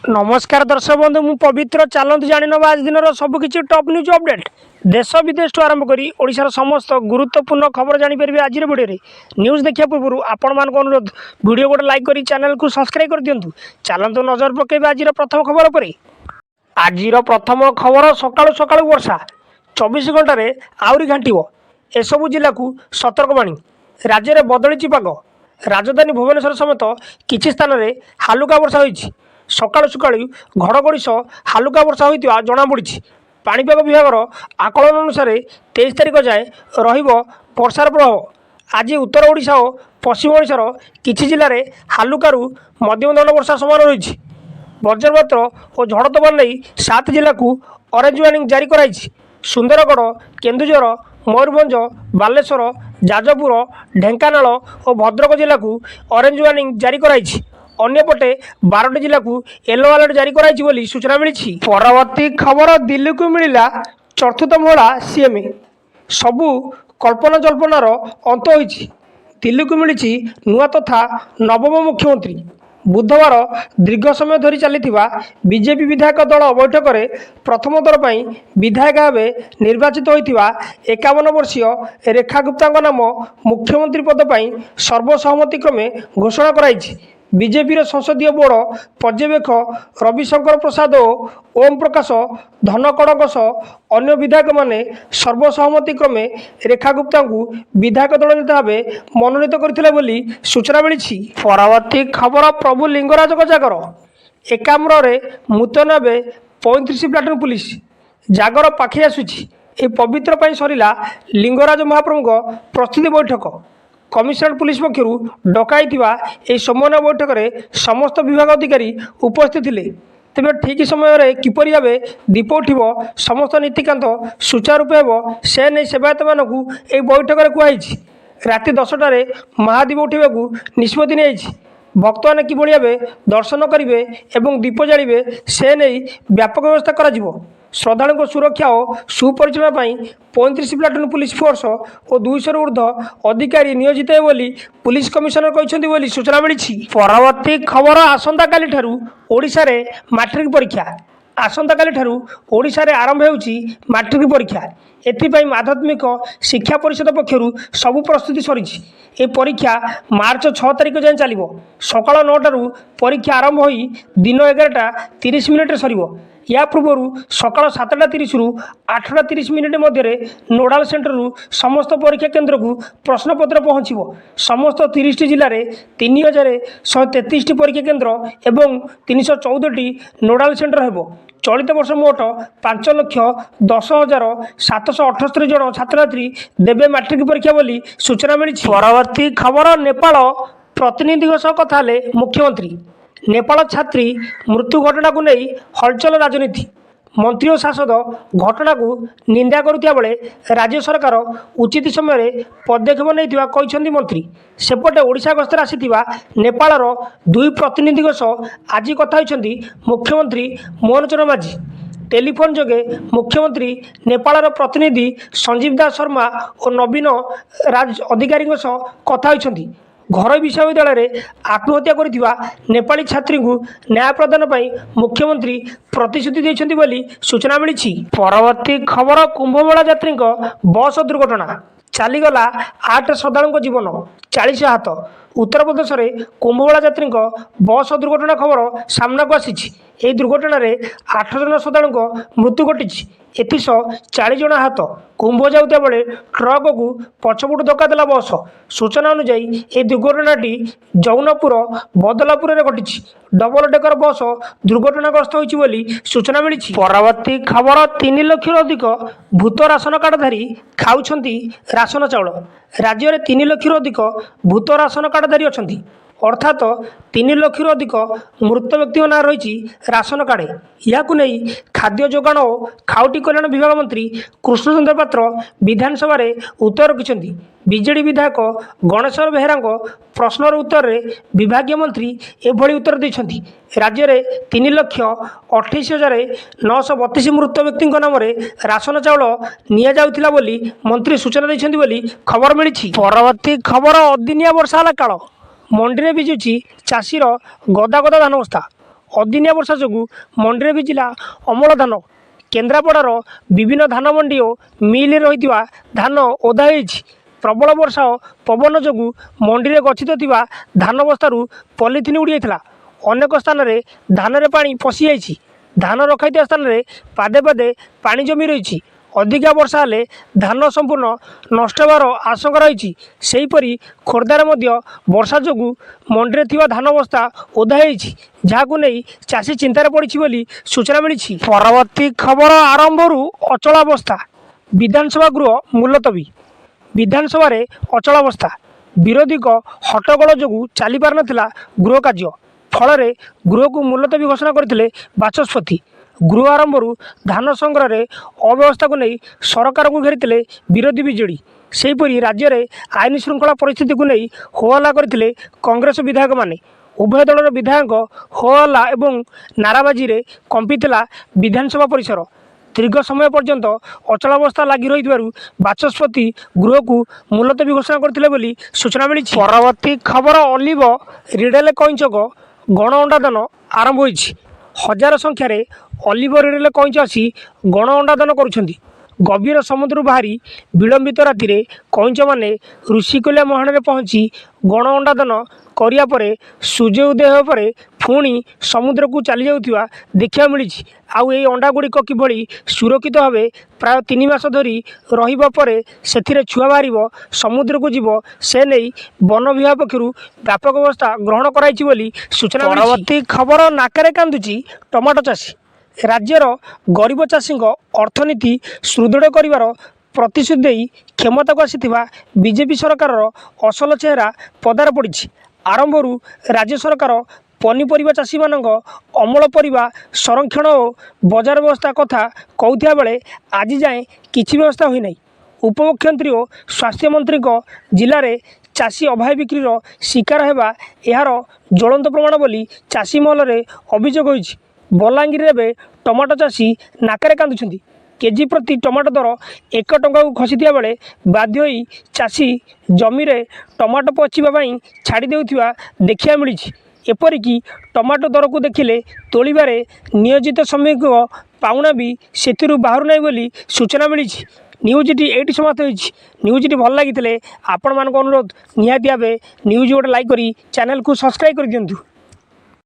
नमस्कार दर्शक बंधु मु पवित्र चलतु जाणी नवा आज दिन सबकि टॉप न्यूज अपडेट देश विदेश आरंभ कर ओडिशार समस्त गुरुत्वपूर्ण खबर जापर आज भिडियो न्यूज देखा पूर्व आपण मान अनुरोध वीडियो गोटे लाइक कर चैनल को सब्सक्राइब कर दिंतु। चलतु नजर पकेबा आज प्रथम खबर पर। आज प्रथम खबर सकाळु सकाळु वर्षा 24 घंटे आहरी घांटिब एसबू जिला को सतर्कवाणी। राज्य में बदली पाग राजधानी भुवनेश्वर समेत किछि स्थान में हालुका वर्षा होइछि। सकाळु सकाळु घड़घड़ी सह हालुका वर्षा होइतिबा जणा पड़िछि। पाणीपाग विभागर आकलन अनुसार 23 तारिख जाए रहिबो वर्षार प्रभाव। आज उत्तर ओडिशा और पश्चिम ओडिशार किछि जिल्ला रे हालुकारु मध्यम धरण वर्षा संभावना रहिछि। वज्रपात और झड़ तोफान नहीं 7 जिला को ऑरेंज वार्निंग जारी कराइछि। सुंदरगढ़, केन्दुझर, मयूरभंज, बालेश्वर, जाजपुर, ढेंकानाल और भद्रक जिला को ऑरेंज वार्निंग जारी कराइछि। अन्यपटे 12टी जिला को येलो अलर्ट जारी कराइछि बोली सूचना मिली। परवर्ती खबर दिल्ली को मिला चतुर्थ महिला सीएम। सबू कल्पना जल्पनार अंत होइछि। दिल्ली को मिली नुआ तथा नवम मुख्यमंत्री। बुधवार दीर्घ समय धरी चलीथिबा बीजेपी विधायक दल बैठक में प्रथम थर पर विधायक भाव निर्वाचित होइथिबा 51 वर्षीय रेखा गुप्ता नाम मुख्यमंत्री पद पर सर्वसहमति क्रमे घोषणा कराइछि। बीजेपी संसदीय बोर्ड पर्यवेक्षक रविशंकर प्रसाद और ओम प्रकाश धनकड़ सह अन्य विधायक माने सर्वसहमति क्रमे रेखा गुप्ता को विधायक दल नेता भाव मनोनीत करथिले बोली सूचना मिली। परवर्ती खबर प्रभु लिंगराज जागर एकाम्र मुतयन हे 35 प्लाटून पुलिस। जागर पाखे आसुछि। ए पवित्र पर सरिला लिंगराज महाप्रभु प्रस्तुति बैठक। कमिशनरेट पुलिस पक्षर डकाई समन्वय बैठक में समस्त विभाग अधिकारी उपस्थित थे। तेज ठीक समय किपर भाव दीप उठब समस्त नीतिकांत सुचारूप हो से नहीं सेवायत मानू यह बैठक में कहुई। राति 10टार महादीप उठा निष्पत्ति नहीं। भक्त मैंने कि भाव दर्शन करेंगे और दीप जाड़े से नहीं व्यापक व्यवस्था करा। श्रद्धालु सुरक्षा और सुपरिचालना 35 प्लाटून पुलिस फोर्स और 200 ऊर्ध अधिकारी नियोजित है बोली पुलिस कमिशनर कहते बोली सूचना मिली। परवर्ती खबर आसंता काली ठारू ओडिशा रे मैट्रिक परीक्षा। आसंता काली ठारू ओडिशा रे आरंभ होउची मैट्रिक परीक्षा। एथिपाई माध्यमिक शिक्षा परिषद पक्षर सबु प्रस्तुति सरी। ए परीक्षा मार्च 6 तारिख जाए चलो। सकाल 9टारू परीक्षा आरंभ हो दिन 11:30 सर। या पूर्व सकाल 7:30 रु 8:30 मध्य नोडाल सेंटर समस्त परीक्षा केन्द्र को प्रश्नपत्र पहुँचब। समस्त 30 जिले में 3133 परीक्षा केन्द्र और 314 नोडाल सेंटर हो। चलित वर्ष मोट 5,10,778 जन छात्र छात्री देवे मैट्रिक परीक्षा बोली सूचना मिली। परवर्ती खबर नेपाल प्रतिनिधि सह कथा मुख्यमंत्री। नेपाल छात्री मृत्यु घटना को नहीं हलचल राजनीति। मंत्री और सांसद घटना को निंदा करुवा बेले राज्य सरकार उचित समय पदक्षेप नहीं मंत्री। सेपटे ओडिशा गस्तर आसीथिबा नेपालर 2 प्रतिनिधि सह आज कथा होइछन्ती मुख्यमंत्री मोहन चरण माझी। टेलीफोन जोगे मुख्यमंत्री नेपालर प्रतिनिधि संजीव दास शर्मा और नवीन राज अधिकारी सह कथा होइछन्ती। घर विश्वविद्यालय आत्महत्या करिथिबा नेपाली छात्री को न्याय प्रदान पर मुख्यमंत्री प्रतिश्रुति देइछन्ती बोली सूचना मिली। परवर्ती खबर कुंभमेला यात्री बस दुर्घटना। चलीगला 8 श्रद्धालु जीवन 40 आहत। उत्तर प्रदेश में कुंभमेला यात्री बस दुर्घटना खबर सामना को आसी। यह दुर्घटना 8 जन श्रद्धालु मृत्यु घटी। एसह 40 जन आहत। कुंभ जाऊा बेले ट्रक को पछपटू धक्का देला बस। सूचना अनुसार यह दुर्घटनाटी जौनपुर बदलापुर में घटी। डबल डेकर बस दुर्घटनाग्रस्त होती सूचना मिली। परवर्ती खबर 3 लाख अधिक भूत राशन कार्डधारी खाऊछंती राशन चाउल। राज्य में 3 लाख अधिक भूत राशन कार्डधारी अच्छा। अर्थात 3 लाख अधिक मृत व्यक्ति ना रही राशन कार्ड। या खाद्य जोगाण और खाउटी कल्याण विभाग मंत्री कृष्णचंद्र पात्र विधानसभा उत्तर रखिंट। बीजेडी विधायक गणेश्वर बेहेरा प्रश्नर उत्तर में विभागीय मंत्री एभली उत्तर देते। राज्य में 3,28,932 मृत व्यक्ति नाम राशन चाउल निया बोली मंत्री सूचना देते खबर मिली। परवर्ती खबर अदिनिया वर्षा काल मंडी में भिजुची चाषीर गदा गदा धान बस्ता। ଅଦିନିଆ ବର୍ଷା ଯୋଗୁଁ ମଣ୍ଡିରେ ଭିଜିଲା ଅମଳ ଧାନ। କେନ୍ଦ୍ରାପଡ଼ାର ବିଭିନ୍ନ ଧାନ ମଣ୍ଡି ଓ ମିଲରେ ରହିଥିବା ଧାନ ଓଦା ହୋଇଛି। ପ୍ରବଳ ବର୍ଷା ଓ ପବନ ଯୋଗୁଁ ମଣ୍ଡିରେ ଗଚ୍ଛିତ ଥିବା ଧାନ ବସ୍ତାରୁ ପଲିଥିନ୍ ଉଡ଼ିଯାଇଥିଲା। ଅନେକ ସ୍ଥାନରେ ଧାନରେ ପାଣି ପଶିଯାଇଛି। ଧାନ ରଖାଇଥିବା ସ୍ଥାନରେ ପାଦେ ପାଦେ ପାଣି ଜମି ରହିଛି। ଅଧିକା ବର୍ଷା ହେଲେ ଧାନ ସମ୍ପୂର୍ଣ୍ଣ ନଷ୍ଟ ହେବାର ଆଶଙ୍କା ରହିଛି। ସେହିପରି ଖୋର୍ଦ୍ଧାରେ ମଧ୍ୟ ବର୍ଷା ଯୋଗୁଁ ମଣ୍ଡିରେ ଥିବା ଧାନ ବସ୍ତା ଓଦା ହୋଇଛି, ଯାହାକୁ ନେଇ ଚାଷୀ ଚିନ୍ତାରେ ପଡ଼ିଛି ବୋଲି ସୂଚନା ମିଳିଛି। ପରବର୍ତ୍ତୀ ଖବର ଆରମ୍ଭରୁ ଅଚଳାବସ୍ଥା। ବିଧାନସଭା ଗୃହ ମୁଲତବୀ। ବିଧାନସଭାରେ ଅଚଳାବସ୍ଥା। ବିରୋଧୀଙ୍କ ହଟ୍ଟଗୋଳ ଯୋଗୁଁ ଚାଲିପାରିନଥିଲା ଗୃହ କାର୍ଯ୍ୟ। ଫଳରେ ଗୃହକୁ ମୁଲତବୀ ଘୋଷଣା କରିଥିଲେ ବାଚସ୍ପତି। ଗୃହ ଆରମ୍ଭରୁ ଧାନ ସଂଗ୍ରହରେ ଅବ୍ୟବସ୍ଥାକୁ ନେଇ ସରକାରଙ୍କୁ ଘେରିଥିଲେ ବିରୋଧୀ ବିଜେଡି। ସେହିପରି ରାଜ୍ୟରେ ଆଇନ ଶୃଙ୍ଖଳା ପରିସ୍ଥିତିକୁ ନେଇ ହୋହଲ୍ଲା କରିଥିଲେ କଂଗ୍ରେସ ବିଧାୟକମାନେ। ଉଭୟ ଦଳର ବିଧାୟକଙ୍କ ହୋହଲ୍ଲା ଏବଂ ନାରାବାଜିରେ କମ୍ପିଥିଲା ବିଧାନସଭା ପରିସର। ଦୀର୍ଘ ସମୟ ପର୍ଯ୍ୟନ୍ତ ଅଚଳାବସ୍ଥା ଲାଗି ରହିଥିବାରୁ ବାଚସ୍ପତି ଗୃହକୁ ମୁଲତବୀ ଘୋଷଣା କରିଥିଲେ ବୋଲି ସୂଚନା ମିଳିଛି। ପରବର୍ତ୍ତୀ ଖବର ଅଲିଭ ରିଡେଲ କଇଁଚଙ୍କ ଗଣ ଅଣ୍ଡାଦାନ ଆରମ୍ଭ ହୋଇଛି। ହଜାର ସଂଖ୍ୟାରେ ଅଲିଭ ରିଡେଲ କଇଁଚ ଆସି ଗଣ ଅଣ୍ଡାଦାନ କରୁଛନ୍ତି। ଗଭୀର ସମୁଦ୍ରରୁ ବାହାରି ବିଳମ୍ବିତ ରାତିରେ କଇଁଚମାନେ ଋଷିକୂଲ୍ୟା ମୁହାଣରେ ପହଞ୍ଚି ଗଣ ଅଣ୍ଡାଦାନ କରିବା ପରେ ସୂର୍ଯ୍ୟ ଉଦୟ ହେବା ପରେ ପୁଣି ସମୁଦ୍ରକୁ ଚାଲିଯାଉଥିବା ଦେଖିବାକୁ ମିଳିଛି। ଆଉ ଏହି ଅଣ୍ଡାଗୁଡ଼ିକ କିଭଳି ସୁରକ୍ଷିତ ଭାବେ ପ୍ରାୟ 3 ମାସ ଧରି ରହିବା ପରେ ସେଥିରେ ଛୁଆ ବାହାରିବ, ସମୁଦ୍ରକୁ ଯିବ, ସେ ନେଇ ବନ ବିଭାଗ ପକ୍ଷରୁ ବ୍ୟାପକ ବ୍ୟବସ୍ଥା ଗ୍ରହଣ କରାଯାଇଛି ବୋଲି ସୂଚନା ମିଳିଛି। ପରବର୍ତ୍ତୀ ଖବର ନାକରେ କାନ୍ଦୁଛି ଟମାଟୋ ଚାଷୀ। ରାଜ୍ୟର ଗରିବ ଚାଷୀଙ୍କ ଅର୍ଥନୀତି ସୁଦୃଢ଼ କରିବାର ପ୍ରତିଶ୍ରୁତି ଦେଇ କ୍ଷମତାକୁ ଆସିଥିବା ବିଜେପି ସରକାରର ଅସଲ ଚେହେରା ପଦାରେ ପଡ଼ିଛି। ଆରମ୍ଭରୁ ରାଜ୍ୟ ସରକାର ପନିପରିବା ଚାଷୀମାନଙ୍କ ଅମଳ ପରିବା ସଂରକ୍ଷଣ ଓ ବଜାର ବ୍ୟବସ୍ଥା କଥା କହୁଥିବା ବେଳେ ଆଜି ଯାଏଁ କିଛି ବ୍ୟବସ୍ଥା ହୋଇନାହିଁ। ଉପମୁଖ୍ୟମନ୍ତ୍ରୀ ଓ ସ୍ୱାସ୍ଥ୍ୟମନ୍ତ୍ରୀଙ୍କ ଜିଲ୍ଲାରେ ଚାଷୀ ଅଭୟ ବିକ୍ରିର ଶିକାର ହେବା ଏହାର ଜ୍ୱଳନ୍ତ ପ୍ରମାଣ ବୋଲି ଚାଷୀ ମହଲରେ ଅଭିଯୋଗ ହୋଇଛି। ବଲାଙ୍ଗୀରରେ ଏବେ ଟମାଟୋ ଚାଷୀ ନାକରେ କାନ୍ଦୁଛନ୍ତି। କେଜି ପ୍ରତି ଟମାଟୋ ଦର 1 ଟଙ୍କାକୁ ଖସିଥିବା ବେଳେ ବାଧ୍ୟ ହୋଇ ଚାଷୀ ଜମିରେ ଟମାଟୋ ପଚିବା ପାଇଁ ଛାଡ଼ି ଦେଉଥିବା ଦେଖିବାକୁ ମିଳିଛି। ଏପରିକି ଟମାଟୋ ଦରକୁ ଦେଖିଲେ ତୋଳିବାରେ ନିୟୋଜିତ ଶ୍ରମିକଙ୍କ ପାଉଣା ବି ସେଥିରୁ ବାହାରୁନାହିଁ ବୋଲି ସୂଚନା ମିଳିଛି। ନ୍ୟୁଜ୍ଟି ଏଇଠି ସମାପ୍ତ ହୋଇଛି। ନ୍ୟୁଜ୍ଟି ଭଲ ଲାଗିଥିଲେ ଆପଣମାନଙ୍କ ଅନୁରୋଧ ନିହାତି ଭାବେ ନ୍ୟୁଜ୍ ଗୋଟେ ଲାଇକ୍ କରି ଚ୍ୟାନେଲକୁ ସବସ୍କ୍ରାଇବ୍ କରିଦିଅନ୍ତୁ।